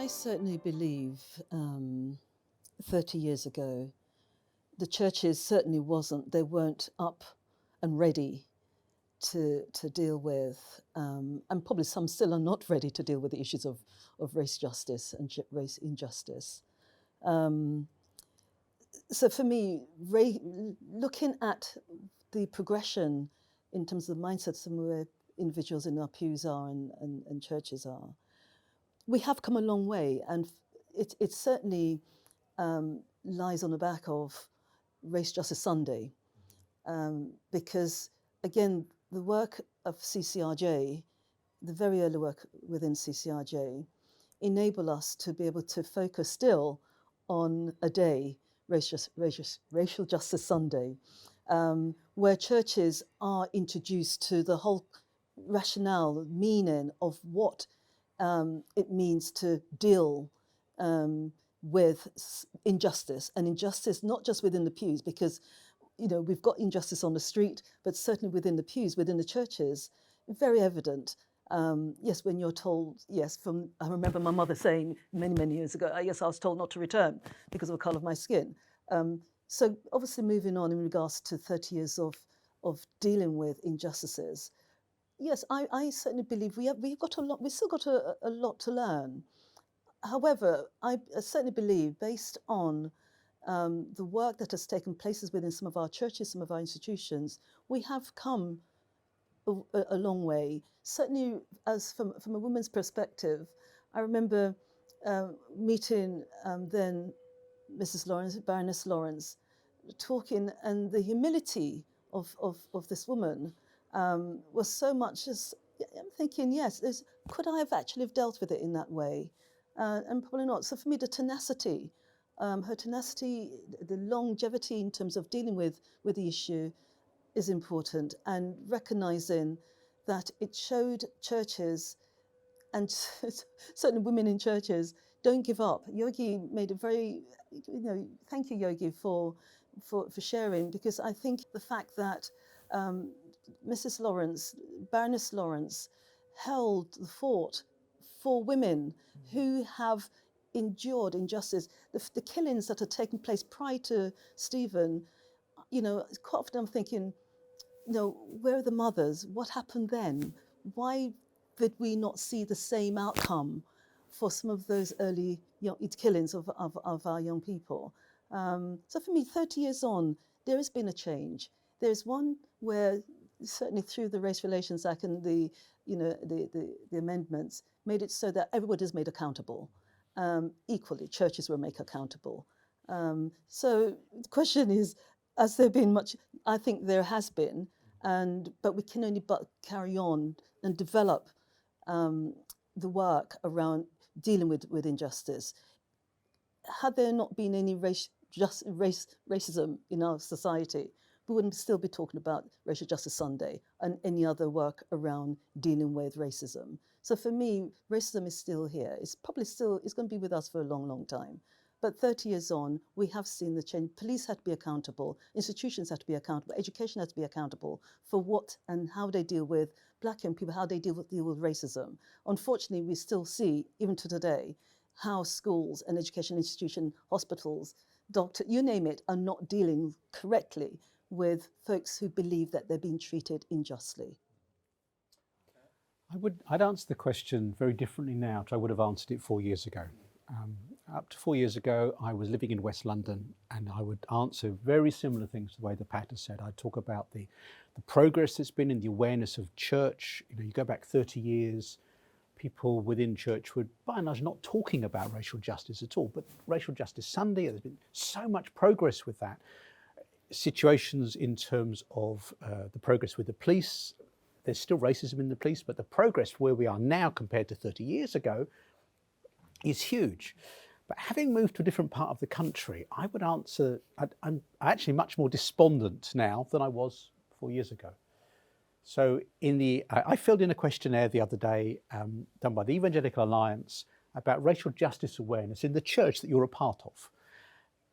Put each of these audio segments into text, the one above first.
I certainly believe 30 years ago, the churches certainly they weren't up and ready to deal with, and probably some still are not ready to deal with the issues of race justice and race injustice. Um, so for me, looking at the progression in terms of the mindsets of where individuals in our pews are and churches are, we have come a long way, and it certainly lies on the back of Race Justice Sunday, because again, the work of CCRJ, the very early work within CCRJ, enable us to be able to focus still on a day, Racial Justice Sunday, where churches are introduced to the whole rationale, meaning of what it means to deal with injustice, and injustice not just within the pews, because we've got injustice on the street, but certainly within the pews, within the churches, very evident. Yes, when you're told, yes, I remember my mother saying many years ago, yes, I was told not to return because of the colour of my skin. So obviously moving on in regards to 30 years of dealing with injustices, yes, I certainly believe we've still got a lot to learn. However, I certainly believe, based on the work that has taken place within some of our churches, some of our institutions, we have come a long way. Certainly, as from a woman's perspective, I remember meeting then Mrs. Lawrence, Baroness Lawrence, talking, and the humility of this woman was so much as I'm thinking, yes, could I have actually have dealt with it in that way? And probably not. So for me, the tenacity, her tenacity, the longevity in terms of dealing with the issue is important, and recognizing that it showed churches, and certainly women in churches, don't give up. Yogi made a very, thank you, Yogi, for sharing, because I think the fact that Mrs. Lawrence, Baroness Lawrence, held the fort for women who have endured injustice, the killings that had taken place prior to Stephen, quite often I'm thinking, where are the mothers? What happened then? Why did we not see the same outcome for some of those early killings of our young people? So for me, 30 years on, there has been a change. There's one where certainly through the Race Relations Act and the amendments made it so that everybody is made accountable. Equally, churches were made accountable. So the question is, has there been much? I think there has been, but we can only but carry on and develop the work around dealing with injustice. Had there not been any racism in our society, we wouldn't still be talking about Racial Justice Sunday and any other work around dealing with racism. So for me, racism is still here. It's probably it's going to be with us for a long time. But 30 years on, we have seen the change. Police had to be accountable, institutions had to be accountable, education had to be accountable for what and how they deal with Black young people, how they deal with racism. Unfortunately, we still see, even to today, how schools and education institutions, hospitals, doctors, you name it, are not dealing correctly with folks who believe that they're being treated unjustly. I'd answer the question very differently now to I would have answered it 4 years ago. Up to 4 years ago, I was living in West London, and I would answer very similar things the way the Pat has said. I'd talk about the progress that's been in the awareness of church. You go back 30 years, people within church were by and large not talking about racial justice at all, but Racial Justice Sunday, there's been so much progress with that. Situations in terms of the progress with the police, there's still racism in the police, but the progress where we are now compared to 30 years ago is huge. But having moved to a different part of the country, I would answer, I'm actually much more despondent now than I was 4 years ago. So I filled in a questionnaire the other day done by the Evangelical Alliance about racial justice awareness in the church that you're a part of.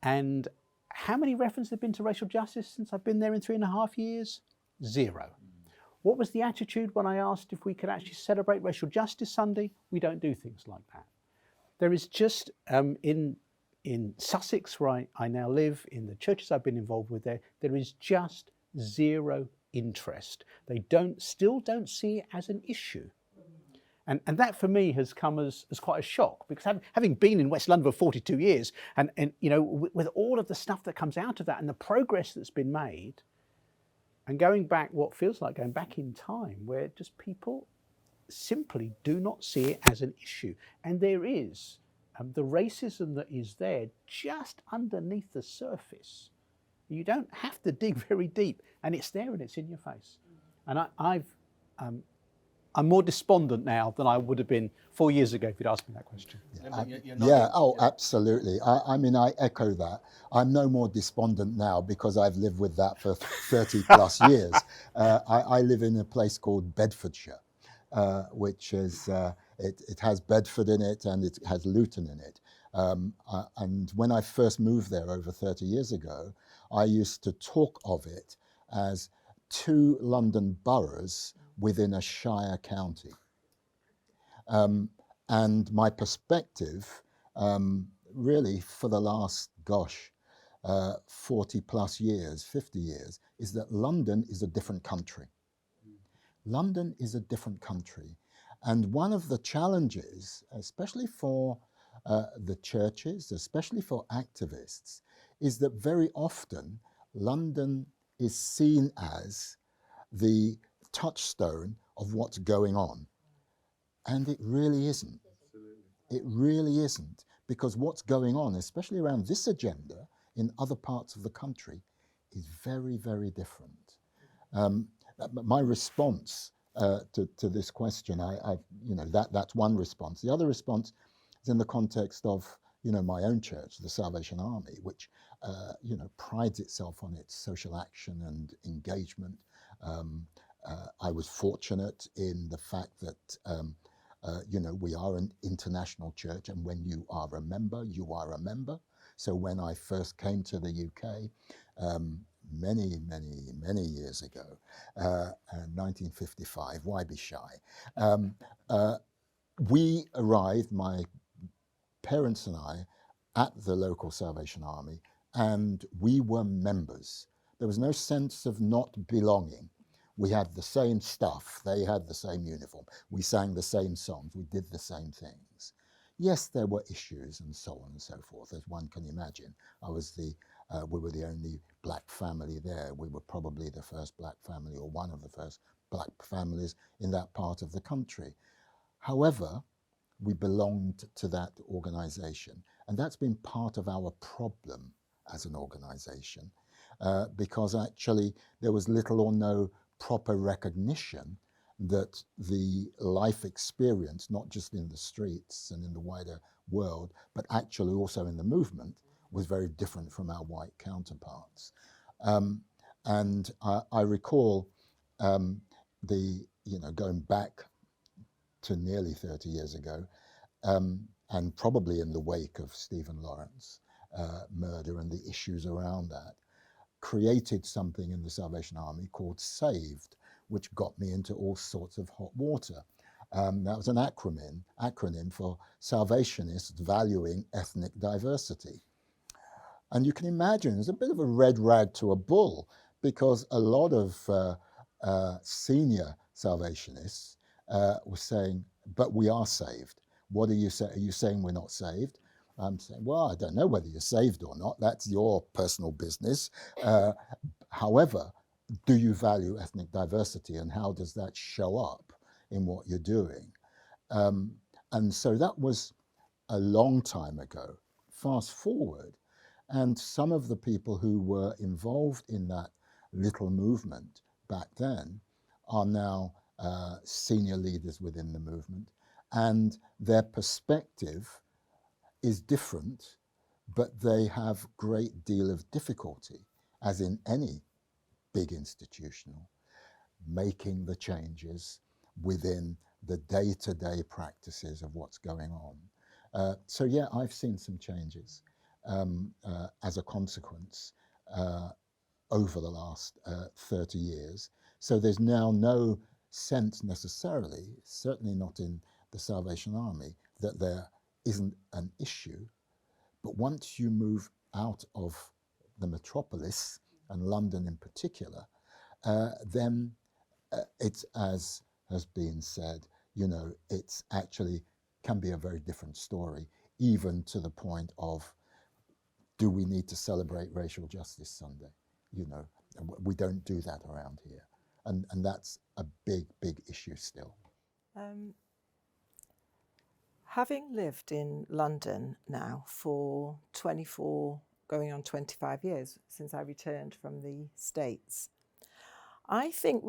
And how many references have been to racial justice since I've been there in 3.5 years? 0. What was the attitude when I asked if we could actually celebrate Racial Justice Sunday? We don't do things like that. There is just in Sussex, where I now live, in the churches I've been involved with there is just zero interest. They still don't see it as an issue. And that for me has come as quite a shock, because having been in West London for 42 years and you know, with all of the stuff that comes out of that and the progress that's been made, and going back, what feels like going back in time, where just people simply do not see it as an issue. And there is the racism that is there just underneath the surface. You don't have to dig very deep, and it's there and it's in your face. And I'm more despondent now than I would have been 4 years ago if you'd asked me that question. Absolutely. I mean, I echo that. I'm no more despondent now because I've lived with that for 30 plus years. I live in a place called Bedfordshire, which is, it has Bedford in it and it has Luton in it. And when I first moved there over 30 years ago, I used to talk of it as 2 London boroughs within a shire county. And my perspective, really for the last, 40 plus years, 50 years, is that London is a different country. London is a different country. And one of the challenges, especially for the churches, especially for activists, is that very often London is seen as the touchstone of what's going on. And it really isn't. It really isn't, because what's going on, especially around this agenda in other parts of the country, is very, very different. My response to this question, that's one response. The other response is in the context of, my own church, the Salvation Army, which, prides itself on its social action and engagement. I was fortunate in the fact that, we are an international church, and when you are a member, you are a member. So when I first came to the UK, many, many, many years ago, 1955, why be shy? We arrived, my parents and I, at the local Salvation Army, and we were members. There was no sense of not belonging. We had the same stuff, they had the same uniform, we sang the same songs, we did the same things. Yes, there were issues and so on and so forth, as one can imagine. We were the only black family there. We were probably the first black family, or one of the first black families in that part of the country. However, we belonged to that organization, and that's been part of our problem as an organization, because actually there was little or no proper recognition that the life experience, not just in the streets and in the wider world, but actually also in the movement, was very different from our white counterparts. And I recall going back to nearly 30 years ago, and probably in the wake of Stephen Lawrence murder and the issues around that, created something in the Salvation Army called SAVED, which got me into all sorts of hot water. That was an acronym for Salvationists Valuing Ethnic Diversity. And you can imagine it's a bit of a red rag to a bull, because a lot of senior Salvationists were saying, but we are saved. What are you saying? Are you saying we're not saved? I'm saying, well, I don't know whether you're saved or not. That's your personal business. However, do you value ethnic diversity, and how does that show up in what you're doing? And so that was a long time ago. Fast forward, and some of the people who were involved in that little movement back then are now senior leaders within the movement, and their perspective is different, but they have great deal of difficulty, as in any big institutional, making the changes within the day-to-day practices of what's going on. So yeah, I've seen some changes as a consequence over the last 30 years. So there's now no sense necessarily, certainly not in the Salvation Army, that there isn't an issue. But once you move out of the metropolis, and London in particular, then it's, as has been said, you know, it's actually can be a very different story, even to the point of, do we need to celebrate Racial Justice Sunday? You know, we don't do that around here. And that's a big, big issue still. Having lived in London now for 24, going on 25 years since I returned from the States, I think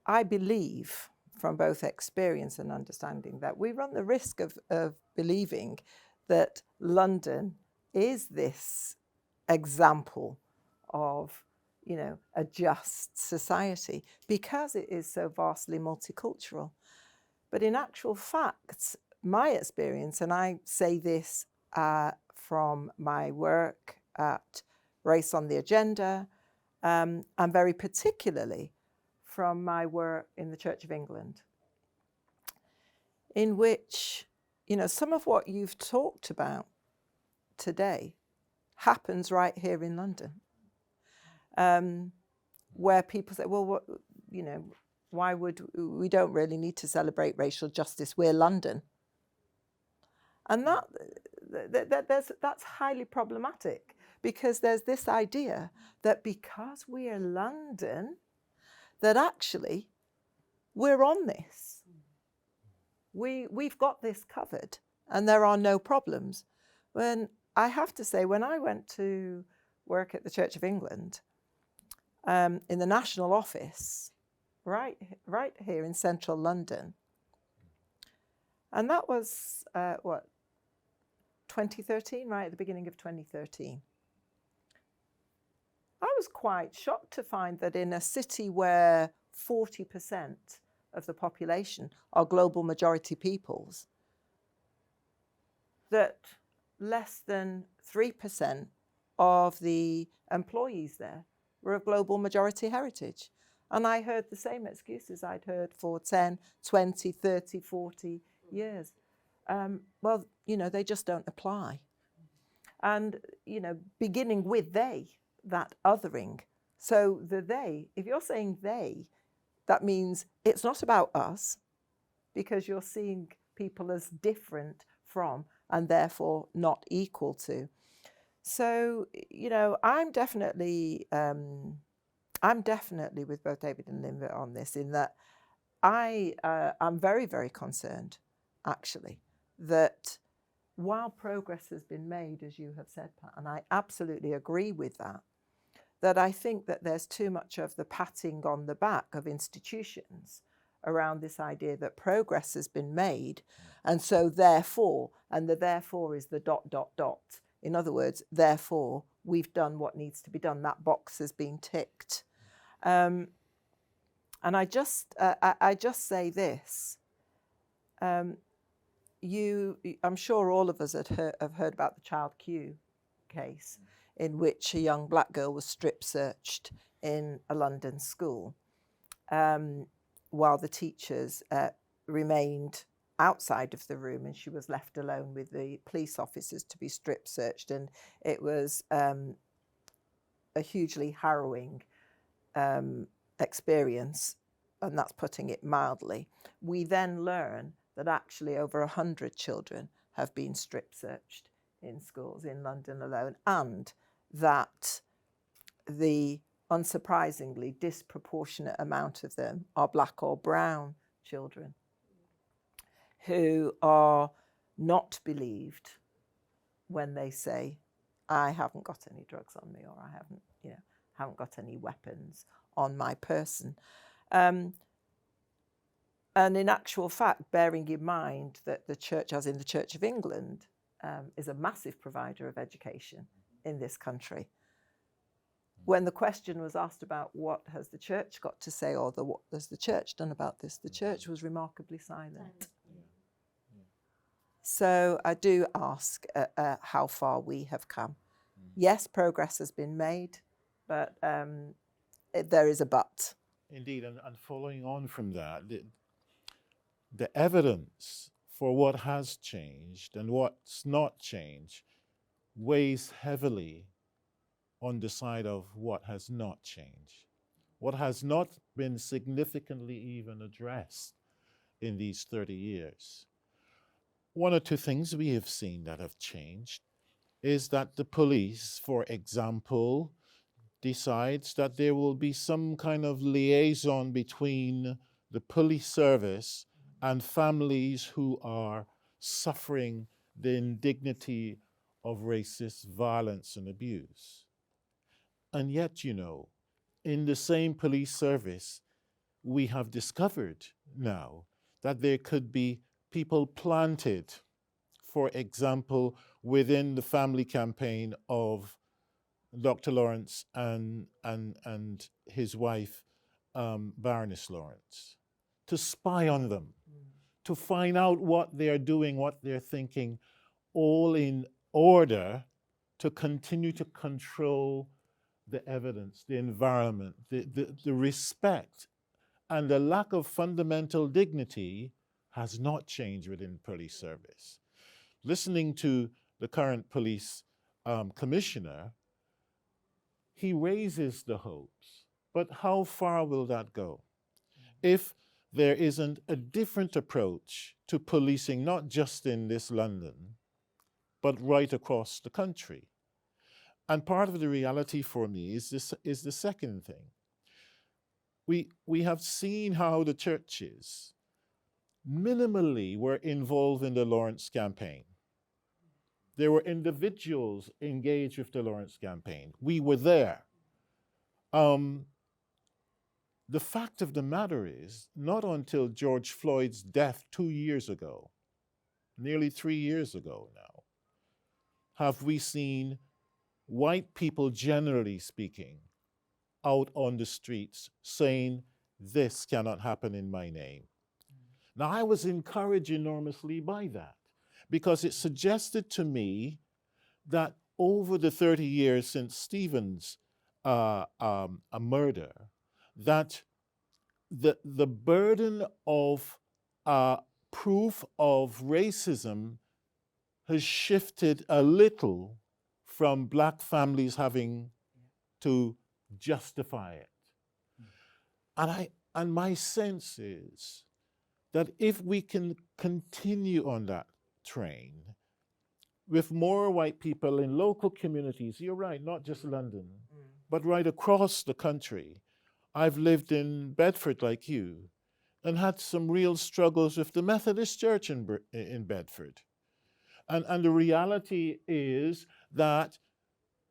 I believe from both experience and understanding that we run the risk of believing that London is this example of, you know, a just society because it is so vastly multicultural. But in actual fact, my experience, and I say this from my work at Race on the Agenda, and very particularly from my work in the Church of England, in which, you know, some of what you've talked about today happens right here in London, where people say, well, what, you know, why would we don't really need to celebrate racial justice? We're London. And that's highly problematic, because there's this idea that because we're London, that actually we're on this. We've got this covered and there are no problems. When I have to say, when I went to work at the Church of England, in the national office, right here in central London, and that was 2013, right at the beginning of 2013. I was quite shocked to find that in a city where 40% of the population are global majority peoples, that less than 3% of the employees there were of global majority heritage. And I heard the same excuses I'd heard for 10, 20, 30, 40 years. Well, you know, they just don't apply. And, you know, beginning with they, that othering. So the they, if you're saying they, that means it's not about us, because you're seeing people as different from and therefore not equal to. So, you know, I'm definitely with both David and Linda on this, in that I'm very, very concerned, actually, that while progress has been made, as you have said, Pat, and I absolutely agree with that, that I think that there's too much of the patting on the back of institutions around this idea that progress has been made, and so therefore, and the therefore is the ... In other words, therefore, we've done what needs to be done. That box has been ticked. And I just say this. I'm sure all of us have heard about the Child Q case, in which a young black girl was strip searched in a London school, while the teachers remained outside of the room, and she was left alone with the police officers to be strip searched. And it was a hugely harrowing experience, and that's putting it mildly. We then learn that actually over 100 children have been strip searched in schools in London alone, and that the unsurprisingly disproportionate amount of them are black or brown children who are not believed when they say, I haven't got any drugs on me, or I haven't got any weapons on my person. And in actual fact, bearing in mind that the church, as in the Church of England, is a massive provider of education in this country. When the question was asked about what has the church got to say, or what has the church done about this, the church was remarkably silent. So I do ask how far we have come. Yes, progress has been made, but there is a but. Indeed, and following on from that, the evidence for what has changed and what's not changed weighs heavily on the side of what has not changed, what has not been significantly even addressed in these 30 years. One or two things we have seen that have changed is that the police, for example, decides that there will be some kind of liaison between the police service and families who are suffering the indignity of racist violence and abuse. And yet, you know, in the same police service, we have discovered now that there could be people planted, for example, within the family campaign of Dr. Lawrence and his wife, Baroness Lawrence, to spy on them, to find out what they're doing, what they're thinking, all in order to continue to control the evidence, the environment, the respect, and the lack of fundamental dignity has not changed within police service. Listening to the current police commissioner, he raises the hopes, but how far will that go? If there isn't a different approach to policing, not just in this London, but right across the country. And part of the reality for me is the second thing. We have seen how the churches minimally were involved in the Lawrence campaign. There were individuals engaged with the Lawrence campaign. We were there. The fact of the matter is, not until George Floyd's death 2 years ago, nearly 3 years ago now, have we seen white people, generally speaking, out on the streets saying, this cannot happen in my name. Now, I was encouraged enormously by that, because it suggested to me that over the 30 years since Stephen's murder, that the burden of proof of racism has shifted a little from black families having to justify it. And my sense is that if we can continue on that train with more white people in local communities, you're right, not just London, but right across the country. I've lived in Bedford like you and had some real struggles with the Methodist Church in Bedford. And the reality is that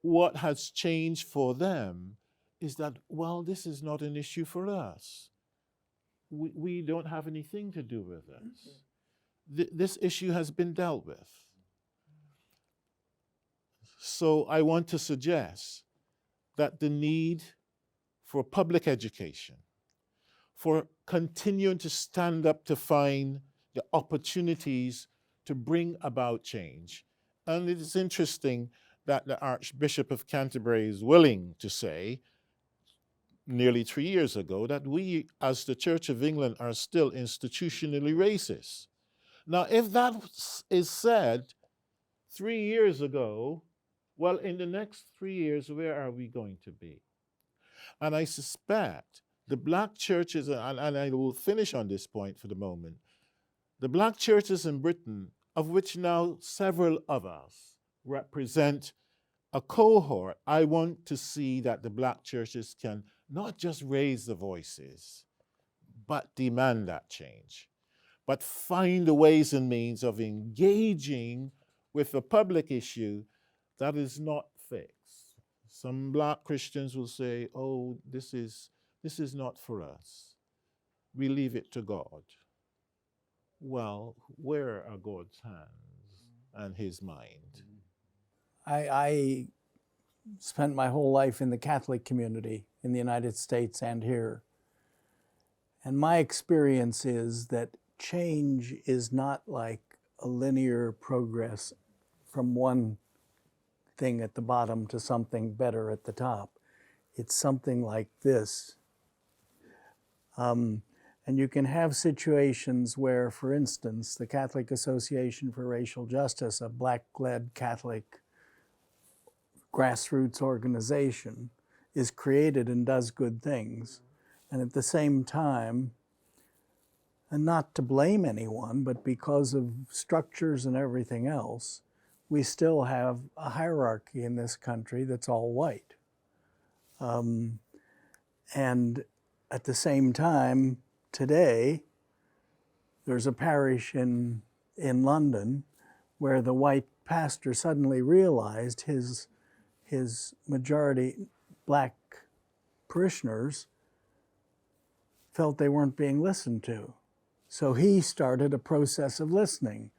what has changed for them is that, well, this is not an issue for us. We don't have anything to do with this. This issue has been dealt with. So I want to suggest that the need for public education, for continuing to stand up to find the opportunities to bring about change. And it is interesting that the Archbishop of Canterbury is willing to say, nearly 3 years ago, that we as the Church of England are still institutionally racist. Now, if that is said 3 years ago, well, in the next 3 years, where are we going to be? And I suspect the black churches, and I will finish on this point for the moment, the black churches in Britain, of which now several of us represent a cohort, I want to see that the black churches can not just raise the voices, but demand that change, but find the ways and means of engaging with a public issue that is not fixed. Some black Christians will say, oh, this is not for us. We leave it to God. Well, where are God's hands and his mind? I spent my whole life in the Catholic community in the United States and here. And my experience is that change is not like a linear progress from one thing at the bottom to something better at the top. It's something like this. And And you can have situations where, for instance, the Catholic Association for Racial Justice, a black-led Catholic grassroots organization, is created and does good things. And at the same time, and not to blame anyone, but because of structures and everything else, we still have a hierarchy in this country that's all white. And at the same time, today, there's a parish in London where the white pastor suddenly realized his majority black parishioners felt they weren't being listened to. So he started a process of listening,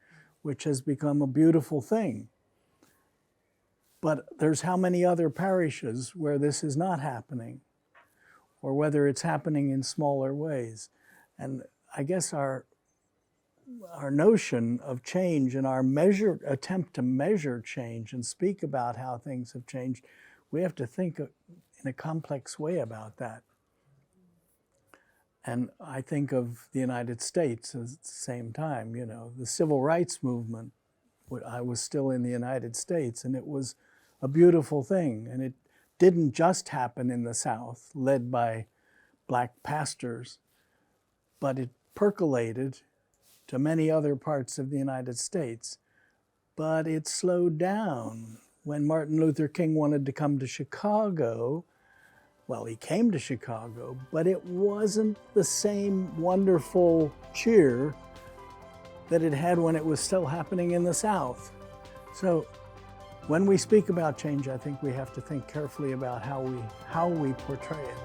which has become a beautiful thing. But there's how many other parishes where this is not happening, or whether it's happening in smaller ways. And I guess our notion of change and our attempt to measure change and speak about how things have changed, we have to think in a complex way about that. And I think of the United States at the same time, you know, the civil rights movement. I was still in the United States, and it was a beautiful thing. And it didn't just happen in the South, led by black pastors, but it percolated to many other parts of the United States. But it slowed down. When Martin Luther King wanted to come to Chicago, well, he came to Chicago, but it wasn't the same wonderful cheer that it had when it was still happening in the South. So when we speak about change, I think we have to think carefully about how we portray it.